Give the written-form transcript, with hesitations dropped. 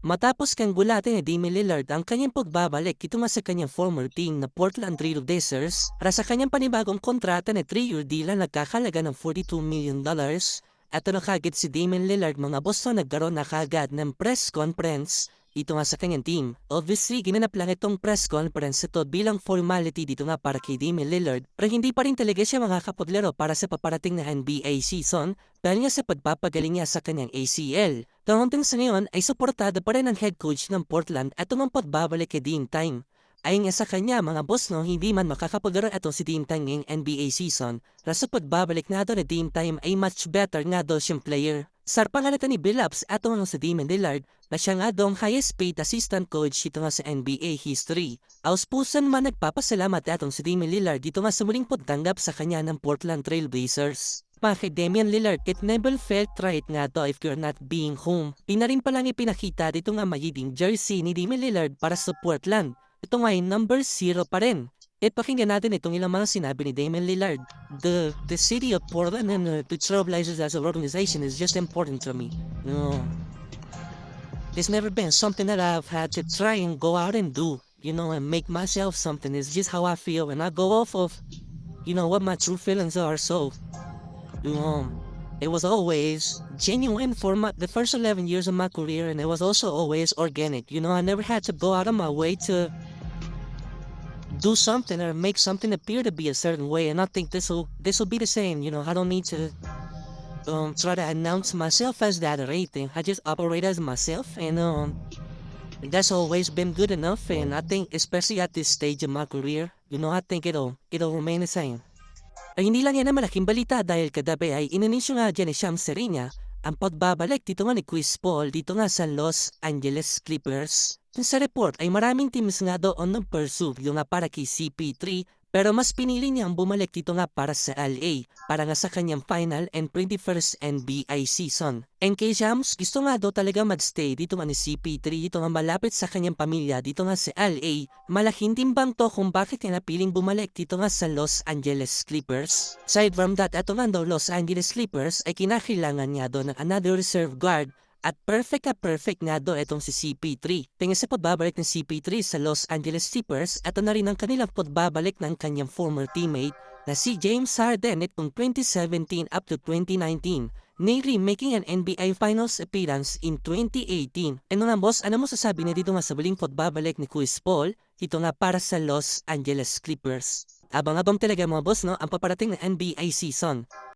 Matapos kang gulatin ni Damian Lillard ang kanyang pagbabalik ito nga sa kanyang former team na Portland Trail Blazers para sa kanyang panibagong kontrata na 3-year deal na nagkakalaga ng $42 million. Eto na kagad si Damian Lillard mga boss na nagkaroon na kagad ng press conference dito nga sa kanyang team. Obviously, ginanap lang itong press conference ito bilang formality dito nga para kay Damian Lillard pero hindi pa rin talaga siya makakapaglaro para sa paparating na NBA season dahil nga sa pagpapagaling niya sa kanyang ACL. Hanggang sa ngayon ay suportado pa rin ang head coach ng Portland at tumang pagbabalik kay Dame Time. Ayon nga sa kanya mga boss no, hindi man makakapaglaro ito si Dame Time ngayong NBA season. Sa pagbabalik nga daw ni Dame Time ay much better nga daw siyang player. Sa pangalatan ni Billups at nga sa Damian Lillard na siya nga daw ang highest paid assistant coach dito nga sa NBA history. Auspusan man nagpapasalamat atong si Damian Lillard dito nga sa muling pagtanggap sa kanya ng Portland Trail Blazers. Kay Damian Lillard, it never felt right nga to if you're not being home. Pina rin palang ipinakita dito nga magiging jersey ni Damian Lillard para sa Portland. Ito nga ay number 0 pa rin. At pakinggan natin itong ilang mga sinabi ni Damian Lillard. The city of Portland and the Trail Blazers as an organization is just important to me. It's never been something that I've had to try and go out and do. And make myself something. It's just how I feel and I go off of, what my true feelings are. So, it was always genuine for the first 11 years of my career, and it was also always organic. I never had to go out of my way to do something or make something appear to be a certain way, and I think this will be the same. I don't need to try to announce myself as that or anything. I just operate as myself, and that's always been good enough. And I think, especially at this stage of my career, I think it'll remain the same. Ay hindi lang yan ang malaking balita dahil kadabi ay inanisyo nga dyan ni Shams Serena ang pagbabalik dito nga ni Chris Paul dito nga sa Los Angeles Clippers. Sa report ay maraming teams nga doon ng pursue yung nga para kay CP3 pero mas pinili niya ang bumalik dito nga para sa LA para nga sa kanyang final and 21st NBA season. And kay Shams, gusto nga daw talaga magstay dito nga ni CP3 dito nga malapit sa kanyang pamilya dito nga sa LA. Malaking timbang to kung bakit niya napiling bumalik dito nga sa Los Angeles Clippers. Aside from that, eto nga daw Los Angeles Clippers ay kinakailangan niya doon ng another reserve guard. At perfect nga do itong si CP3. Tingin sa pagbabalik ng CP3 sa Los Angeles Clippers, ito na rin ang kanilang pagbabalik ng kanyang former teammate na si James Harden itong 2017 up to 2019. Nearly making an NBA Finals appearance in 2018. Ano nga boss, ano mo sasabi na dito nga sa muling pagbabalik ni Chris Paul dito nga para sa Los Angeles Clippers? Abang-abang talaga mga boss no, ang paparating na NBA season.